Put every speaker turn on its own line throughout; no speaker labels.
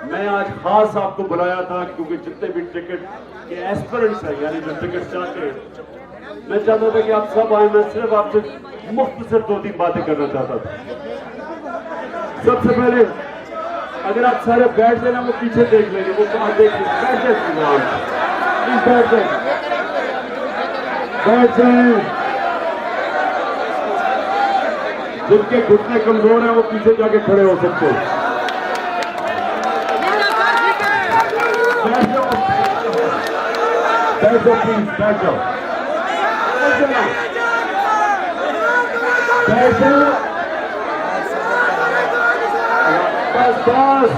मैं आज खास आपको बुलाया था क्योंकि जितने भी टिकट के एस्पिरेंट्स हैं, यानी जो टिकट चाहते हैं, मैं चाहता था कि आप सब आए। मैं सिर्फ आपसे मुख्तसर 2-3 बातें करना चाहता था। सबसे पहले अगर आप सारे बैठ लेना, वो पीछे देख लेंगे, वो बाहर देख लेंगे, बैठ जाए, बैठ जाए। जिनके घुटने कमजोर हैं वो पीछे जाके खड़े हो सकते हैं। बैठ जाओ प्लीज, बैठ जाओ, बैठ जाओ, बस बस।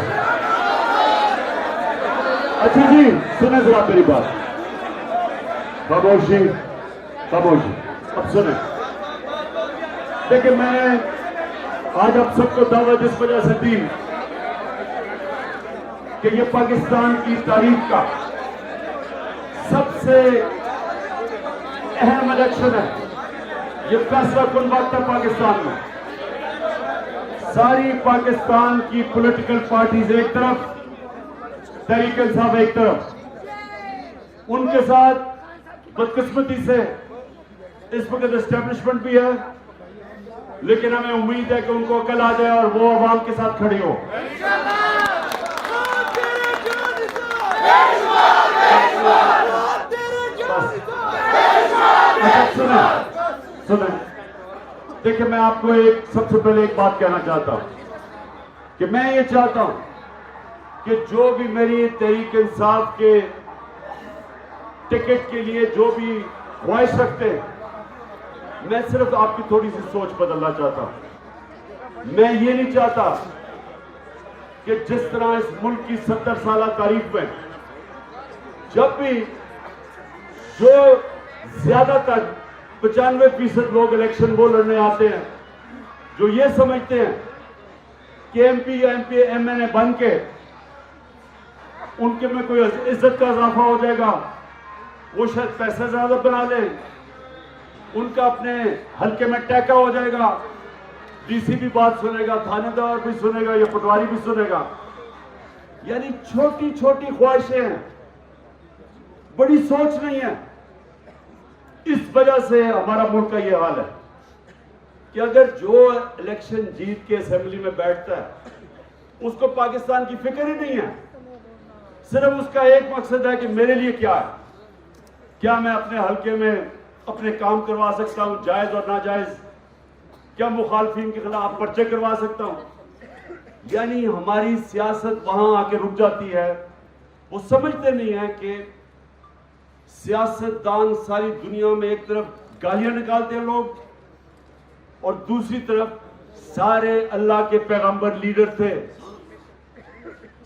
अच्छा जी, सुने जरा मेरी बात। खामोशी खामोशी, अब सुने। देखिए, मैंने आज आप सबको दावा जिस वजह से दी कि ये पाकिस्तान की तारीख का सबसे अहम इलेक्शन है। ये फैसला कुन वक्त है पाकिस्तान में। सारी पाकिस्तान की पॉलिटिकल पार्टीज एक तरफ, तहरीक इंसाफ एक तरफ। उनके साथ बदकिस्मती से इस वक्त एस्टेब्लिशमेंट भी है, लेकिन हमें उम्मीद है कि उनको अकल आ जाए और वो अवाम के साथ खड़ी हो। सुने, देखिए, मैं आपको सबसे पहले एक बात कहना चाहता हूं कि मैं ये चाहता हूं कि जो भी मेरी तहरीक इंसाफ के टिकट के लिए जो भी ख्वाहिश रखते हैं, मैं सिर्फ आपकी थोड़ी सी सोच बदलना चाहता हूं। मैं ये नहीं चाहता कि जिस तरह इस मुल्क की 70 साल तारीख में जब भी जो ज्यादातर 95% लोग इलेक्शन वो लड़ने आते हैं जो ये समझते हैं कि एमपी या एमएनए बन के उनके में कोई इज्जत का इजाफा हो जाएगा, वो शायद पैसे ज्यादा बना लें, उनका अपने हल्के में टैका हो जाएगा, डीसी भी बात सुनेगा, थानेदार भी सुनेगा, या पटवारी भी सुनेगा। यानी छोटी छोटी ख्वाहिशें हैं, बड़ी सोच नहीं है। इस वजह से हमारा मुल्क का यह हाल है कि अगर जो इलेक्शन जीत के असेंबली में बैठता है उसको पाकिस्तान की फिक्र ही नहीं है। सिर्फ उसका एक मकसद है कि मेरे लिए क्या है, क्या मैं अपने हल्के में अपने काम करवा सकता हूं, जायज और नाजायज, क्या मुखालफिन के खिलाफ पर्चे करवा सकता हूं। यानी हमारी सियासत वहां आके रुक जाती है। वो समझते नहीं है कि सियासतदान सारी दुनिया में एक तरफ गालियां निकालते हैं लोग, और दूसरी तरफ सारे अल्लाह के पैगंबर लीडर थे।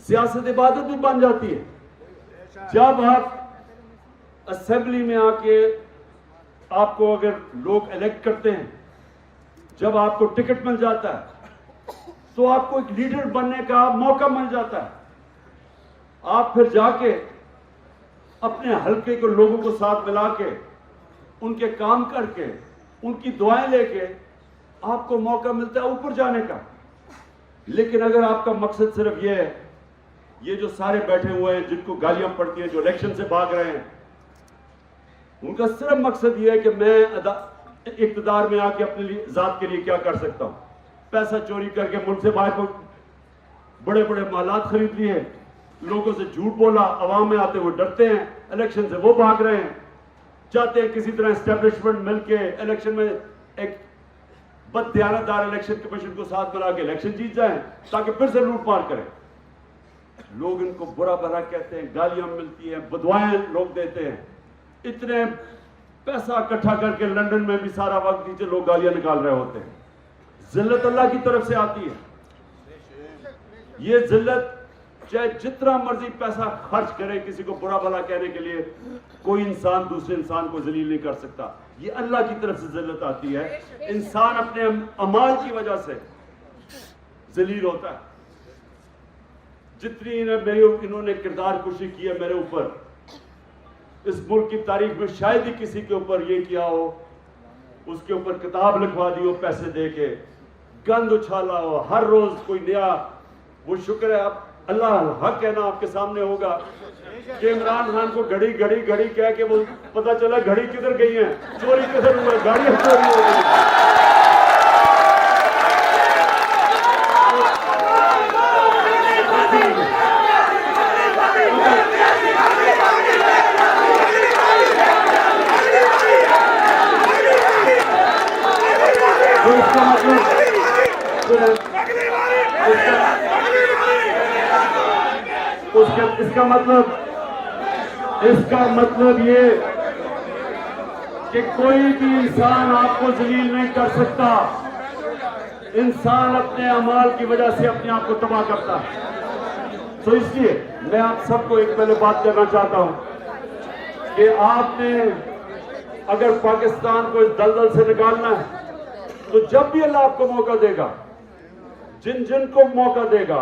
सियासत इबादत भी बन जाती है। जब आप असेंबली में आके आपको अगर लोग इलेक्ट करते हैं, जब आपको टिकट मिल जाता है, तो आपको एक लीडर बनने का मौका मिल जाता है। आप फिर जाके अपने हल्के के लोगों को साथ मिला के, उनके काम करके, उनकी दुआएं लेके आपको मौका मिलता है ऊपर जाने का। लेकिन अगर आपका मकसद सिर्फ ये है, ये जो सारे बैठे हुए हैं जिनको गालियां पड़ती हैं, जो इलेक्शन से भाग रहे हैं, उनका सिर्फ मकसद ये है कि मैं इक़्तिदार में आके अपने लिए जात के लिए क्या कर सकता हूं। पैसा चोरी करके मुल्क से बाहर को बड़े बड़े मालात खरीद लिए, लोगों से झूठ बोला, अवाम में आते हुए डरते हैं, इलेक्शन से वो भाग रहे हैं। चाहते हैं किसी तरह एस्टेब्लिशमेंट मिलके इलेक्शन में एक बददियानतदार इलेक्शन कमीशन को साथ मिला के इलेक्शन जीत जाएं ताकि फिर से लूटमार करें। लोग इनको बुरा भला कहते हैं, गालियां मिलती हैं, बदवाएं लोग देते हैं। इतने पैसा इकट्ठा करके लंदन में भी सारा वक्त नीचे लोग गालियां निकाल रहे होते हैं। जिल्लत अल्लाह की तरफ से आती है। ये जिल्लत चाहे जितना मर्जी पैसा खर्च करे किसी को बुरा भला कहने के लिए, कोई इंसान दूसरे इंसान को जलील नहीं कर सकता। ये अल्लाह की तरफ से जिल्लत आती है। इंसान अपने अमाल की वजह से जलील होता है। जितनी इन्होंने किरदार कुशी की है मेरे ऊपर, इस मुल्क की तारीख में शायद ही किसी के ऊपर ये किया हो, उसके ऊपर किताब लिखवा दी हो पैसे दे के, गंद उछाला हो, हर रोज कोई नया। वो शुक्र है अब अल्लाह हक है ना आपके सामने होगा कि इमरान खान को घड़ी घड़ी घड़ी कह के वो पता चला घड़ी किधर गई है, चोरी किधर हुआ, गाड़ियां चोरी हो गई। तो इसका मतलब ये कि कोई भी इंसान आपको जलील नहीं कर सकता। इंसान अपने अमाल की वजह से अपने आप को तबाह करता है। तो इसलिए मैं आप सबको एक पहले बात करना चाहता हूं कि आपने अगर पाकिस्तान को इस दलदल से निकालना है तो जब भी अल्लाह आपको मौका देगा, जिन जिन को मौका देगा,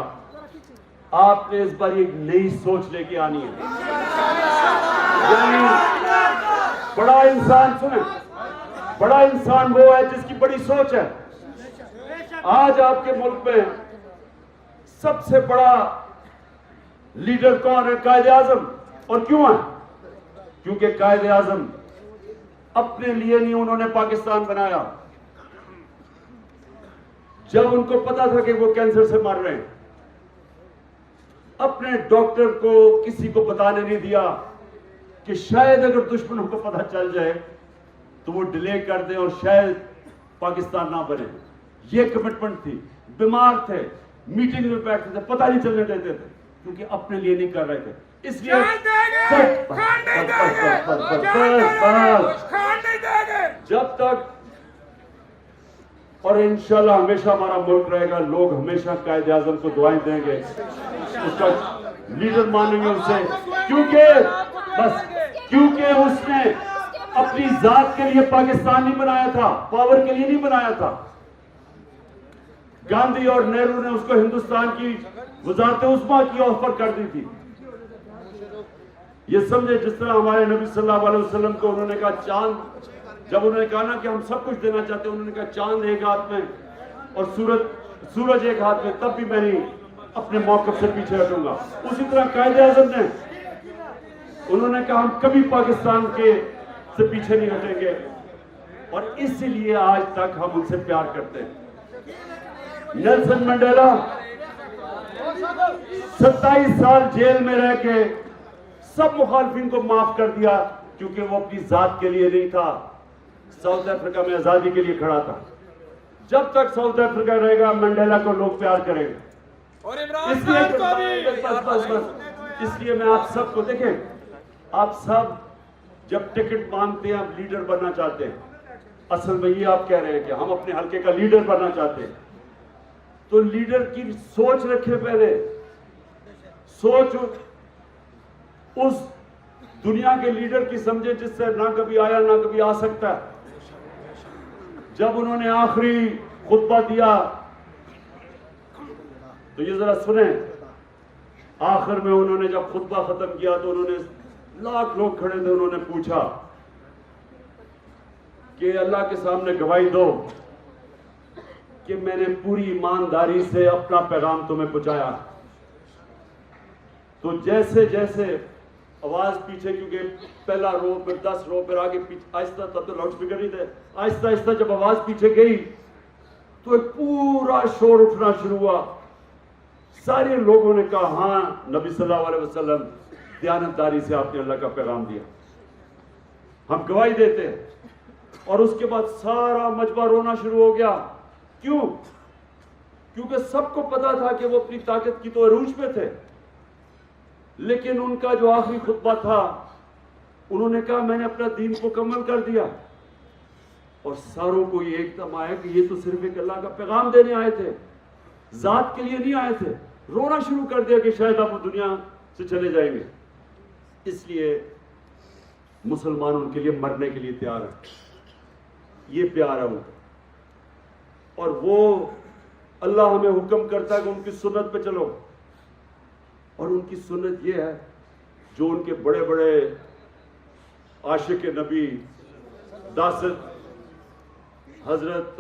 आपने इस बार एक नई सोच लेके आनी है। यानी बड़ा इंसान, सुने, बड़ा इंसान वो है जिसकी बड़ी सोच है। आज आपके मुल्क में सबसे बड़ा लीडर कौन है? कायदे आजम। और क्यों है? क्योंकि कायदे आजम अपने लिए नहीं उन्होंने पाकिस्तान बनाया। जब उनको पता था कि वो कैंसर से मर रहे हैं, अपने डॉक्टर को किसी को बताने नहीं दिया कि शायद अगर दुश्मनों को पता चल जाए तो वो डिले कर दें और शायद पाकिस्तान ना बने। ये कमिटमेंट थी। बीमार थे, मीटिंग में बैठते थे, पता नहीं चलने देते थे, क्योंकि अपने लिए नहीं कर रहे थे। इसलिए जब तक, और इंशाल्लाह हमेशा हमारा मुल्क रहेगा, लोग हमेशा कायदे आजम को दुआएं देंगे, उसका लीडर मानेंगे उसे, क्योंकि उसने अपनी जात के लिए पाकिस्तान नहीं बनाया था, पावर के लिए नहीं बनाया था। गांधी और नेहरू ने उसको हिंदुस्तान की वजारत उस्मा की ऑफर कर दी थी। ये समझे, जिस तरह हमारे नबी सल्लल्लाहु अलैहि वसल्लम को उन्होंने कहा चांद, जब उन्होंने कहा ना कि हम सब कुछ देना चाहते हैं, उन्होंने कहा चांद एक हाथ में और सूरज एक हाथ में, तब भी मैं नहीं अपने मौकफ से पीछे हटूंगा। उसी तरह कायदे आजम ने, उन्होंने कहा हम कभी पाकिस्तान के से पीछे नहीं हटेंगे, और इसीलिए आज तक हम उनसे प्यार करते हैं। नेल्सन मंडेला 27 साल जेल में रह के सब मुखालफिन को माफ कर दिया, क्योंकि वो अपनी जात के लिए नहीं था, साउथ अफ्रीका में आजादी के लिए खड़ा था। जब तक साउथ अफ्रीका रहेगा, मंडेला को लोग प्यार करेंगे।
और इमरान खान को भी।
इसलिए मैं आप सबको, देखें, आप सब जब टिकट मांगते हैं, आप लीडर बनना चाहते हैं, असल में ये आप कह रहे हैं कि हम अपने हल्के का लीडर बनना चाहते हैं, तो लीडर की सोच रखें। पहले सोच उस दुनिया के लीडर की समझे जिससे ना कभी आया ना कभी आ सकता। जब उन्होंने आखिरी खुतबा दिया तो ये जरा सुने, आखिर में उन्होंने जब खुतबा खत्म किया तो उन्होंने, लाख लोग खड़े थे, उन्होंने पूछा कि अल्लाह के सामने गवाही दो कि मैंने पूरी ईमानदारी से अपना पैगाम तुम्हें पहुंचाया। तो जैसे जैसे आवाज पीछे, क्योंकि पहला रो, फिर 10 रो, फिर आगे पीछे, आहिस्ता, तब तो लाउड स्पीकर नहीं थे, आहिस्ता आहिस्ता जब आवाज पीछे गई तो एक पूरा शोर उठना शुरू हुआ। सारे लोगों ने कहा, हाँ नबी सल्लल्लाहु अलैहि वसल्लम, दयानतदारी से आपने अल्लाह का पैगाम दिया, हम गवाही देते हैं। और उसके बाद सारा मजमा रोना शुरू हो गया। क्यों? क्योंकि सबको पता था कि वो अपनी ताकत की तो अरूज पे थे, लेकिन उनका जो आखिरी खुतबा था, उन्होंने कहा मैंने अपना दीन मुकम्मल कर दिया। और सारों को ये एकदम आया कि ये तो सिर्फ एक अल्लाह का पैगाम देने आए थे, जात के लिए नहीं आए थे। रोना शुरू कर दिया कि शायद आप दुनिया से चले जाएंगे। इसलिए मुसलमान उनके लिए मरने के लिए तैयार है। ये प्यार है उनका। और वो अल्लाह हमें हुक्म करता है कि उनकी सुन्नत पे चलो, और उनकी सुन्नत ये है जो उनके बड़े बड़े आशिक नबी दासत हजरत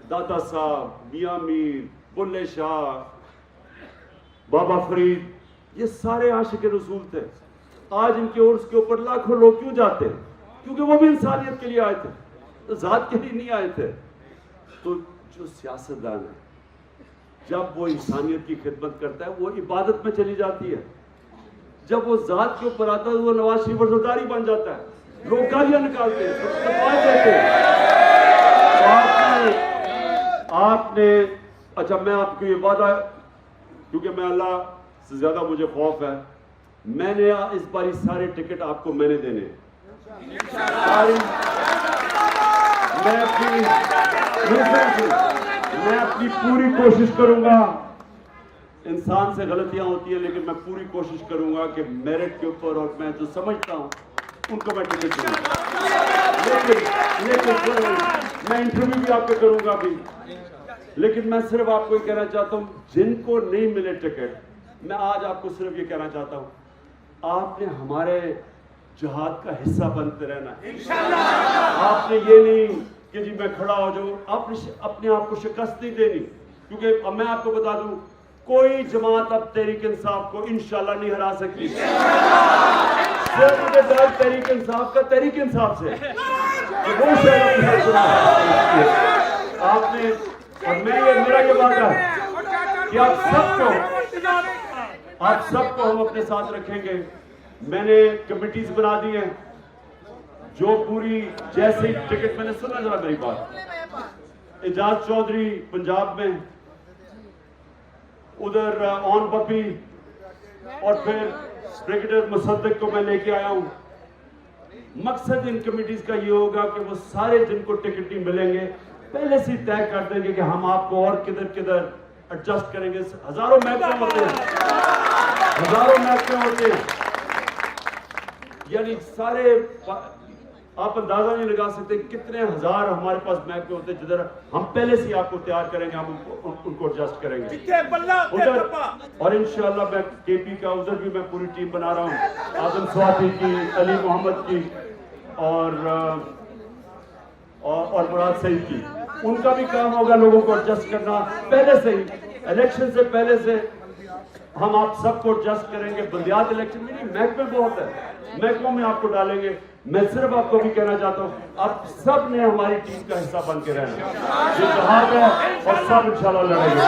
दाता साहब, मियां मीर, बुल्ले शाह, बाबा फरीद, ये सारे आशिक रसूल थे। आज इनके उर्स के ऊपर लाखों लोग क्यों जाते हैं? क्योंकि वो भी इंसानियत के लिए आए थे, तो जात के लिए नहीं आए थे। तो जो सियासतदान है, जब वो इंसानियत की खिदमत करता है, वो इबादत में चली जाती है। जब वो जात के ऊपर आता है, वो नवाज शरीफ वज़ीर बन जाता है, लोग गालियां निकालते हैं, देते हैं। तो आपने अच्छा, मैं आपको ये वादा, क्योंकि मैं अल्लाह से ज्यादा मुझे खौफ है, मैंने इस बार सारे टिकट आपको मैंने देने सारी। मैं अपनी पूरी कोशिश करूंगा। इंसान से गलतियां होती है, लेकिन मैं पूरी कोशिश करूंगा कि मेरिट के ऊपर और मैं जो समझता हूं उनको मैं टिकट दूंगा। लेकिन मैं इंटरव्यू भी आपको करूंगा भी, लेकिन मैं सिर्फ आपको ये कहना चाहता हूं, जिनको नहीं मिले टिकट, मैं आज आपको सिर्फ ये कहना चाहता हूं, आपने हमारे जिहाद का हिस्सा बनते रहना है। आपने ये नहीं कि जी मैं खड़ा हो जाऊं, आपने अपने आप को शिकस्त नहीं देनी। क्योंकि अब मैं आपको बता दूं, कोई जमात अब तहरीक इंसाफ को इंशाल्लाह नहीं हरा सकती। सिर्फ मुझे दर्द तहरीक इंसाफ का तहरीक इंसाफ से वो आपने, और मैं ये मेरा ये वादा है कि आप सबको हम अपने साथ रखेंगे। मैंने कमिटीज बना दी हैं, जो पूरी, जैसे ही टिकट, मैंने सुना जरा मेरी बात, एजाज चौधरी पंजाब में, उधर ऑन पपी, और फिर ब्रिगेडियर मुसद्दिक को मैं लेके आया हूं। मकसद इन कमिटीज का ये होगा कि वो सारे जिनको टिकट नहीं मिलेंगे पहले से तय कर देंगे कि हम आपको और किधर किधर एडजस्ट करेंगे। हजारों महकमे होते हैं, हजारों महकमे होते हैं, यानी सारे, आप अंदाजा नहीं लगा सकते कितने हजार हमारे पास महकमे होते हैं, जिधर हम पहले से आपको तैयार करेंगे, हम उनको एडजस्ट करेंगे उधर। और इंशाल्लाह मैं केपी का उधर भी मैं पूरी टीम बना रहा हूँ, आजम स्वाति की, अली मोहम्मद की और मुराद सईद की। उनका भी काम होगा लोगों को एडजस्ट करना। पहले से ही, इलेक्शन से पहले से हम आप सबको एडजस्ट करेंगे। बल्दियात इलेक्शन में नहीं, महकमे बहुत है, महकमों में आपको डालेंगे। मैं सिर्फ आपको भी कहना चाहता हूँ, आप सब ने हमारी टीम का हिस्सा बन के रहना। ये जहाज है और सब इंशाल्लाह लड़ेंगे।